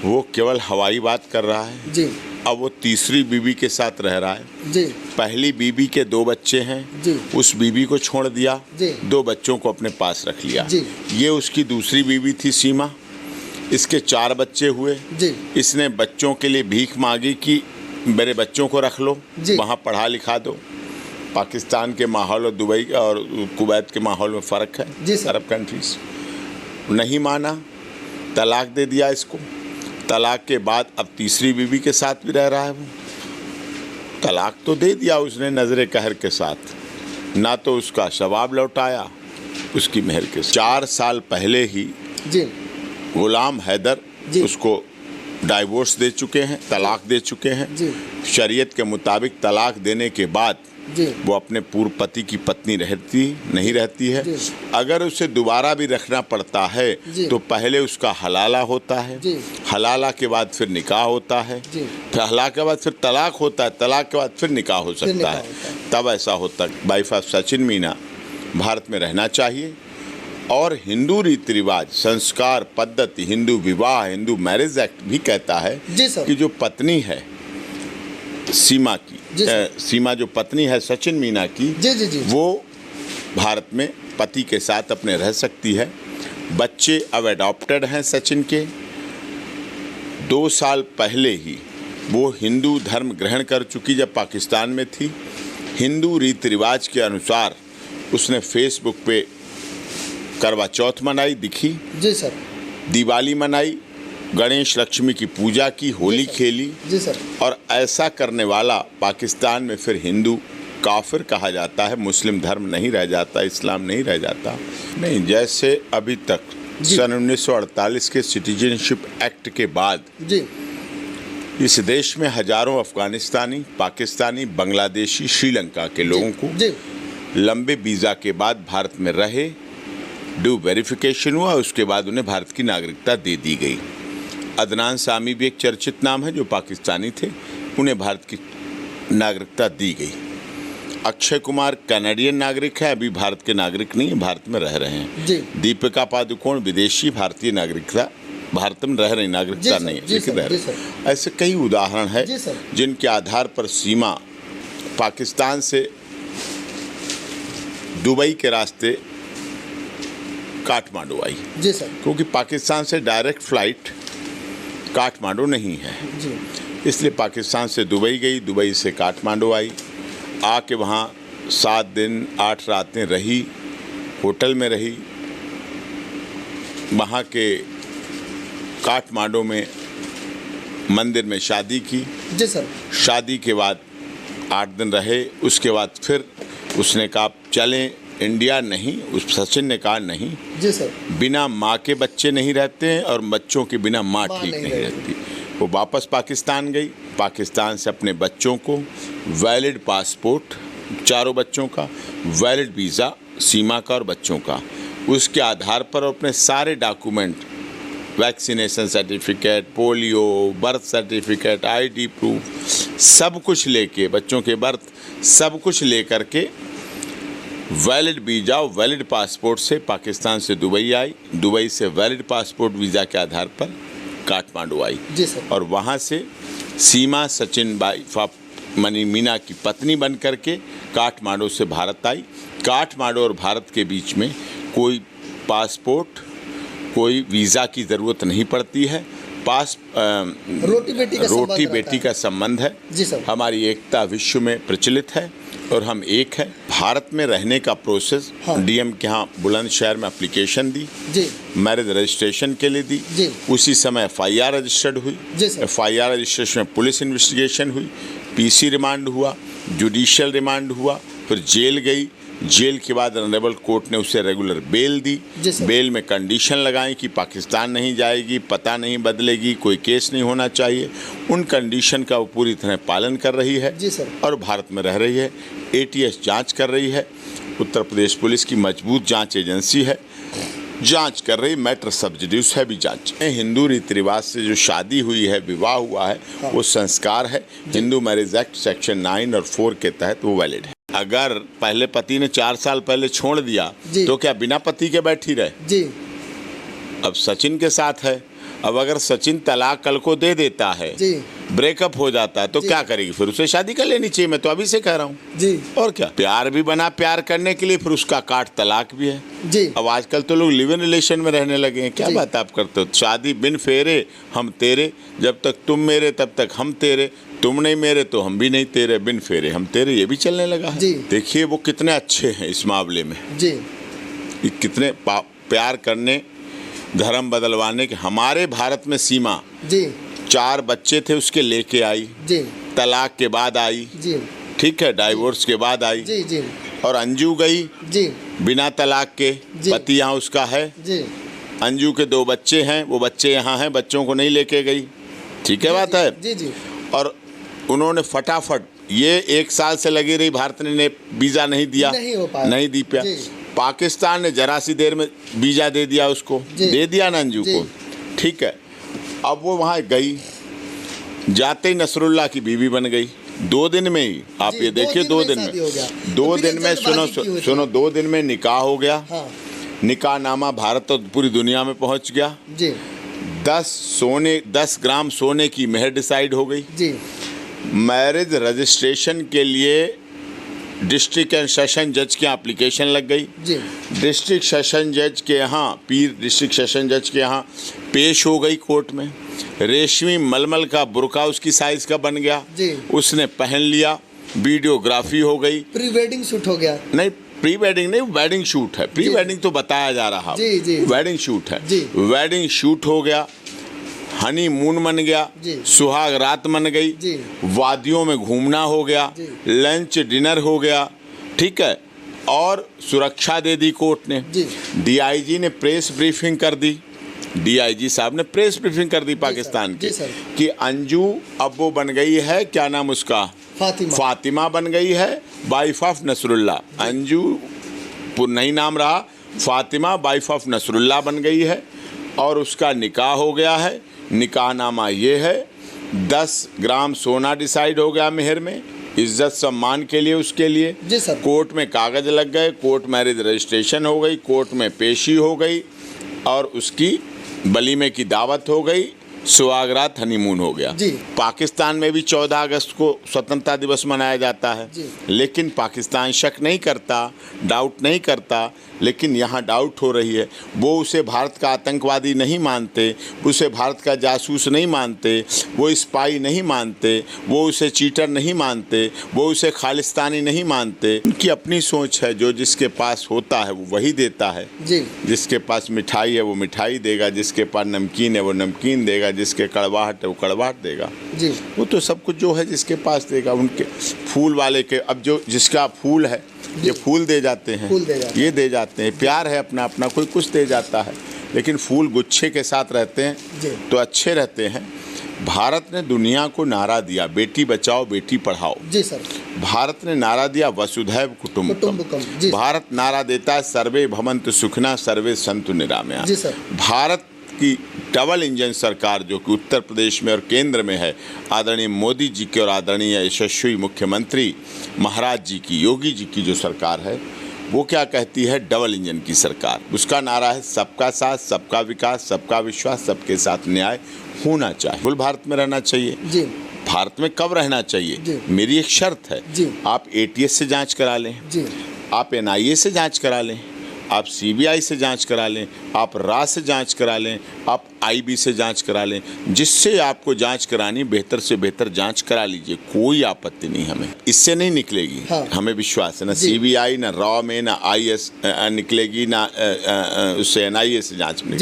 वो केवल हवाई बात कर रहा है जी अब वो तीसरी बीवी के साथ रह रहा है जी पहली बीवी के 2 बच्चे हैं जी उस बीवी को छोड़ दिया जी 2 बच्चों को अपने पास रख लिया जी ये उसकी दूसरी बीवी थी सीमा इसके 4 बच्चे हुए जी इसने बच्चों के लिए भीख मांगी कि मेरे बच्चों को रख लो जी वहाँ पढ़ा लिखा दो पाकिस्तान के माहौल और दुबई और कुवैत के माहौल में फ़र्क है जी सर। अरब कंट्रीज नहीं माना तलाक दे दिया इसको तलाक के बाद अब तीसरी बीवी के साथ भी रह रहा है वो तलाक तो दे दिया उसने नजर कहर के साथ ना तो उसका शवाब लौटाया उसकी मेहर के साथ 4 साल पहले ही जी गुलाम हैदर जी उसको डाइवोर्स दे चुके हैं तलाक दे चुके हैं जी शरीयत के मुताबिक तलाक देने के बाद जी वो अपने पूर्व पति की पत्नी नहीं रहती है जी अगर उसे दोबारा भी रखना पड़ता है जी तो पहले उसका हलाला होता है जी हलाला के बाद फिर निकाह होता है जी फिर हलाला के बाद फिर तलाक होता है तलाक के बाद फिर निकाह हो सकता निकाह है होता है। तब ऐसा होता है वाइफ ऑफ सचिन मीना भारत में रहना चाहिए और हिंदू रीति रिवाज संस्कार पद्धति हिंदू विवाह हिंदू मैरिज एक्ट भी कहता है जी सर कि जो पत्नी है सीमा की जी सर। सीमा जो पत्नी है सचिन मीना की जी जी जी वो भारत में पति के साथ अपने रह सकती है बच्चे अब अडॉप्टेड हैं सचिन के 2 साल पहले ही वो हिंदू धर्म ग्रहण कर चुकी जब पाकिस्तान में थी हिंदू रीति रिवाज के अनुसार उसने फेसबुक पे करवा चौथ मनाई दिखी जी सर दिवाली मनाई गणेश लक्ष्मी की पूजा की होली खेली जी सर और ऐसा करने वाला पाकिस्तान में फिर हिंदू काफिर कहा जाता है मुस्लिम धर्म नहीं रह जाता इस्लाम नहीं रह जाता नहीं जैसे अभी तक सन 1948 के सिटीजनशिप एक्ट के बाद जी इस देश में हजारों अफगानिस्तानी पाकिस्तानी बांग्लादेशी श्रीलंका के लोगों को जी लंबे वीज़ा के बाद भारत में रहे ड्यू वेरिफिकेशन हुआ उसके बाद उन्हें भारत की नागरिकता दे दी गई अदनान सामी भी एक चर्चित नाम है जो पाकिस्तानी थे उन्हें भारत की नागरिकता दी गई अक्षय कुमार कनाडियन नागरिक है अभी भारत के नागरिक नहीं है भारत में रह रहे हैं जी दीपिका पादुकोण विदेशी भारतीय नागरिकता भारत में रह रही नागरिकता नहीं है लेकिन रह रहे ऐसे कई उदाहरण है जी सर। जिनके आधार पर सीमा पाकिस्तान से दुबई के रास्ते काठमांडू आई जी सर क्योंकि पाकिस्तान से डायरेक्ट फ्लाइट काठमांडू नहीं है जी इसलिए पाकिस्तान से दुबई गई दुबई से काठमांडू आई आके वहाँ 7 दिन 8 रातें रही होटल में रही वहाँ के काठमांडू में मंदिर में शादी की जी सर शादी के बाद 8 दिन रहे उसके बाद फिर उसने कहा चलें इंडिया नहीं उस सचिन ने कहा नहीं जी सर बिना माँ के बच्चे नहीं रहते हैं और बच्चों के बिना माँ ठीक नहीं रहती वो वापस पाकिस्तान गई पाकिस्तान से अपने बच्चों को वैलिड पासपोर्ट चारों बच्चों का वैलिड वीज़ा सीमा का और बच्चों का उसके आधार पर अपने सारे document vaccination certificate polio birth certificate ID proof सब कुछ लेके बच्चों के बर्थ सब कुछ लेकर के वैलिड वीज़ा और वैलिड पासपोर्ट से पाकिस्तान से दुबई आई दुबई से वैलिड पासपोर्ट वीज़ा के आधार पर काठमांडू आई जी सर और वहाँ से सीमा सचिन वाइफ ऑफ मनी मीना की पत्नी बन करके काठमांडू से भारत आई काठमांडू और भारत के बीच में कोई पासपोर्ट कोई वीज़ा की ज़रूरत नहीं पड़ती है रोटी बेटी का संबंध है जी सर हमारी एकता विश्व में प्रचलित है और हम एक है भारत में रहने का प्रोसेस हाँ। डीएम के यहाँ बुलंदशहर में एप्लीकेशन दी जी मैरिज रजिस्ट्रेशन के लिए दी जी उसी समय एफआईआर रजिस्टर्ड हुई जी सर एफआईआर रजिस्ट्रेशन में पुलिस इन्वेस्टिगेशन हुई पीसी रिमांड हुआ जुडिशियल रिमांड हुआ फिर जेल गई जेल के बाद ऑनरेबल कोर्ट ने उसे रेगुलर बेल दी बेल में कंडीशन लगाई कि पाकिस्तान नहीं जाएगी पता नहीं बदलेगी कोई केस नहीं होना चाहिए उन कंडीशन का वो पूरी तरह पालन कर रही है जी सर और भारत में रह रही है एटीएस जांच कर रही है उत्तर प्रदेश पुलिस की मजबूत जांच एजेंसी है जांच कर रही मैटर सब जुडिस है भी जांच हिंदू रीति रिवाज से जो शादी हुई है विवाह हुआ है हाँ। वो संस्कार है हिंदू मैरिज एक्ट सेक्शन 9 और 4 के तहत वो वैलिड है अगर पहले पति ने 4 साल पहले छोड़ दिया तो क्या बिना पति के बैठी रहे जी अब सचिन के साथ है अब अगर सचिन तलाक कल को दे देता है जी, ब्रेकअप हो जाता है तो क्या करेगी? फिर उसे शादी कर लेनी चाहिए। मैं तो अभी से कह रहा हूँ जी, और क्या। प्यार भी बना प्यार करने के लिए, फिर उसका काट तलाक भी है जी। अब आजकल तो लोग लिव इन रिलेशन में रहने लगे हैं। क्या बात आप करते हो? शादी बिन फेरे हम तेरे, जब तक तुम मेरे तब तक हम तेरे, तुम नहीं मेरे तो हम भी नहीं तेरे, बिन फेरे हम तेरे, ये भी चलने लगा है। देखिए वो कितने अच्छे हैं इस मामले में जी, कितने प्यार करने, धर्म बदलवाने के। हमारे भारत में सीमा जी, 4 बच्चे थे उसके लेके आई, जी, तलाक के बाद आई, जी, ठीक है, डाइवोर्स के बाद आई। जी, जी, और अंजू गई जी, बिना तलाक के, पति यहाँ उसका है। जी, अंजू के 2 बच्चे हैं, वो बच्चे यहाँ हैं, बच्चों को नहीं लेके गई, ठीक है बात है। जी, जी, और उन्होंने फटाफट, ये 1 साल से लगी रही, भारत ने वीज़ा नहीं दिया, नहीं हो पाया, नहीं दी पाया। पाकिस्तान ने जरा सी देर में वीज़ा दे दिया उसको, दे दिया ना अंजू को, ठीक है। अब वो वहाँ गई, जाते ही नसरुल्लाह की बीवी बन गई 2 दिन में ही। आप ये देखिए 2 दिन में, 2 दिन में, सुनो 2 दिन में निकाह हो गया। हाँ। निकाह नामा भारत और पूरी दुनिया में पहुंच गया जी। 10 ग्राम सोने की मेहर डिसाइड हो गई जी। मैरिज रजिस्ट्रेशन के लिए डिस्ट्रिक्ट एंड सेशन जज के यहाँ एप्लीकेशन लग गई जी। डिस्ट्रिक्ट सेशन जज के यहाँ, पीर डिस्ट्रिक्ट सेशन जज के यहाँ पेश हो गई कोर्ट में। रेशमी मलमल का बुर्का उसकी साइज का बन गया जी। उसने पहन लिया, वीडियोग्राफी हो गई, प्री वेडिंग शूट हो गया। नहीं प्री वेडिंग नहीं, वेडिंग शूट है। प्री वेडिंग तो बताया जा रहा, जी, जी, वेडिंग शूट है जी। वेडिंग शूट हो गया, हनीमून बन गया, सुहाग रात बन गई, वादियों में घूमना हो गया, लंच डिनर हो गया, ठीक है। और सुरक्षा दे दी कोर्ट ने। डीआईजी ने प्रेस ब्रीफिंग कर दी, डीआईजी साहब ने प्रेस ब्रीफिंग कर दी पाकिस्तान की कि अंजू अब वो बन गई है, क्या नाम उसका, फातिमा बन गई है, वाइफ ऑफ नसरुल्लाह। अंजू नहीं नाम रहा, फातिमा वाइफ ऑफ नसरुल्लाह बन गई है और उसका निकाह हो गया है। निकाहनामा ये है, 10 ग्राम सोना डिसाइड हो गया मेहर में, इज्जत सम्मान के लिए उसके लिए। कोर्ट में कागज लग गए, कोर्ट मैरिज रजिस्ट्रेशन हो गई, कोर्ट में पेशी हो गई और उसकी वलीमे की दावत हो गई, सुहागरात हनीमून हो गया। पाकिस्तान में भी 14 अगस्त को स्वतंत्रता दिवस मनाया जाता है, लेकिन पाकिस्तान शक नहीं करता, डाउट नहीं करता, लेकिन यहाँ डाउट हो रही है। वो उसे भारत का आतंकवादी नहीं मानते, उसे भारत का जासूस नहीं मानते, वो स्पाई नहीं मानते, वो उसे चीटर नहीं मानते, वो उसे खालिस्तानी नहीं मानते। उनकी अपनी सोच है, जो जिसके पास होता है वो वही देता है। जिसके पास मिठाई है वो मिठाई देगा, जिसके पास नमकीन है वो नमकीन देगा, जिसके कड़वाहट है वो कड़वाहट देगा। वो तो सब कुछ जो है जिसके पास देगा। उनके फूल वाले के, अब जो जिसका फूल है ये फूल दे जाते हैं, ये दे जाते हैं, प्यार है अपना अपना, कोई कुछ दे जाता है, लेकिन फूल गुच्छे के साथ रहते हैं तो अच्छे रहते हैं। भारत ने दुनिया को नारा दिया, बेटी बचाओ बेटी पढ़ाओ। जी सर। भारत ने नारा दिया वसुधैव कुटुंबकम। भारत नारा देता है सर्वे भवन्तु सुखिनः सर्वे सन्तु निरामया। भारत की डबल इंजन सरकार जो कि उत्तर प्रदेश में और केंद्र में है, आदरणीय मोदी जी की और आदरणीय यशस्वी मुख्यमंत्री महाराज जी की, योगी जी की जो सरकार है, वो क्या कहती है, डबल इंजन की सरकार। उसका नारा है सबका साथ, सबका विकास, सबका विश्वास, सबके साथ न्याय होना चाहिए। कुल भारत में रहना चाहिए। भारत में कब रहना चाहिए, मेरी एक शर्त है, आप ATS से जांच करा लें, आप NIA से जांच करा लें, आप CBI से जांच करा लें, आप RA से जांच करा लें, आप IB से जांच करा लें, जिससे आपको जांच करानी बेहतर से बेहतर जांच करा लीजिए, कोई आपत्ति नहीं हमें, इससे नहीं निकलेगी। हमें विश्वास है, ना CBI ना RA में ना IS निकलेगी, ना उससे NIA से जांच में।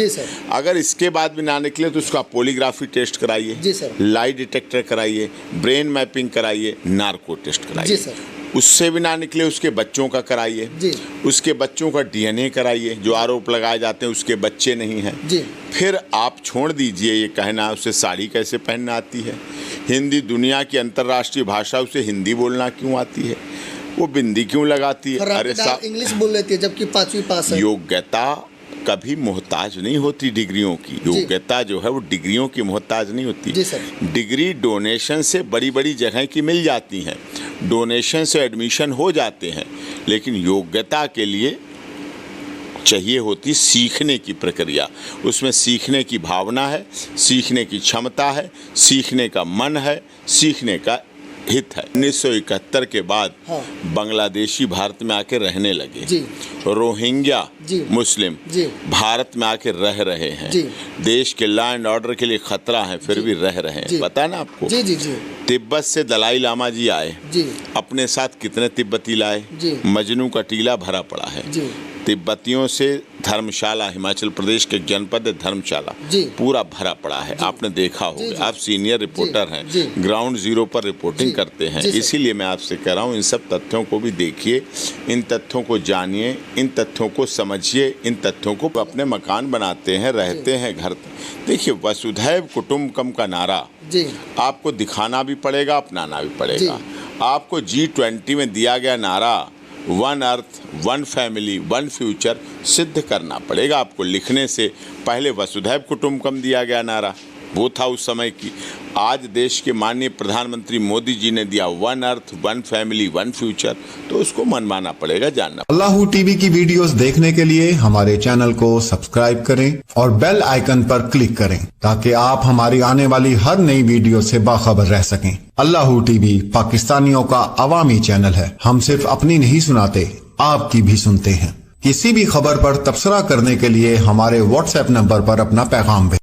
अगर इसके बाद भी ना निकले तो उसका पॉलीग्राफी टेस्ट कराइए, लाई डिटेक्टर कराइए, ब्रेन मैपिंग कराइए, नार्को टेस्ट कराइए। उससे भी ना निकले उसके बच्चों का कराइए, उसके बच्चों का DNA कराइए, जो आरोप लगाए जाते हैं उसके बच्चे नहीं हैं। फिर आप छोड़ दीजिए ये कहना उसे साड़ी कैसे पहनना आती है, हिंदी दुनिया की अंतर्राष्ट्रीय भाषा, उसे हिंदी बोलना क्यों आती है, वो बिंदी क्यों लगाती है, अरे साहब इंग्लिश बोल लेती है जबकि 5वीं पास है। योग्यता कभी मोहताज नहीं होती डिग्रियों की, योग्यता जो है वो डिग्रियों की मोहताज नहीं होती। डिग्री डोनेशन से बड़ी बड़ी जगह की मिल जाती हैं, डोनेशन से एडमिशन हो जाते हैं, लेकिन योग्यता के लिए चाहिए होती सीखने की प्रक्रिया। उसमें सीखने की भावना है, सीखने की क्षमता है, सीखने का मन है, सीखने का हित है। 1971 के बाद हाँ। बांग्लादेशी भारत में आके रहने लगे, जी। रोहिंग्या जी। मुस्लिम जी। भारत में आके रह रहे हैं। जी। देश के लॉ एंड ऑर्डर के लिए खतरा है, फिर भी रह रहे जी। हैं। पता है ना आपको? जी जी जी तिब्बत से दलाई लामा जी आए, जी अपने साथ कितने तिब्बती लाए? जी। मजनू का टीला भरा पड़ा है। जी। तिब्बतियों से धर्मशाला, हिमाचल प्रदेश के जनपद धर्मशाला जी। पूरा भरा पड़ा है। आपने देखा जी, होगा, जी। आप सीनियर रिपोर्टर जी, हैं, जी। ग्राउंड जीरो पर रिपोर्टिंग जी, करते हैं, जी सर। इसीलिए मैं आपसे कह रहा हूँ इन सब तथ्यों को भी देखिए, इन तथ्यों को जानिए, इन तथ्यों को समझिए, इन तथ्यों को अपने मकान बनाते हैं, रहते हैं घर। देखिए, वसुधैव कुटुंबकम का नारा जी आपको दिखाना भी पड़ेगा, अपनाना भी पड़ेगा। आपको G20 में दिया गया नारा one earth, one family, one future सिद्ध करना पड़ेगा। आपको लिखने से पहले वसुधैव कुटुंबकम दिया गया नारा, वो था उस समय की। आज देश के माननीय प्रधानमंत्री मोदी जी ने दिया one earth, one family, one future, तो उसको मनवाना पड़ेगा, जानना। अल्लाहू टीवी की वीडियोस देखने के लिए हमारे चैनल को सब्सक्राइब करें और बेल आइकन पर क्लिक करें ताकि आप हमारी आने वाली हर नई वीडियो से बाखबर रह सकें। अल्लाहू टीवी पाकिस्तानियों का अवामी चैनल है। हम सिर्फ अपनी नहीं सुनाते, आपकी भी सुनते हैं। किसी भी खबर पर तबसरा करने के लिए हमारे व्हाट्सएप नंबर पर अपना पैगाम भेजें।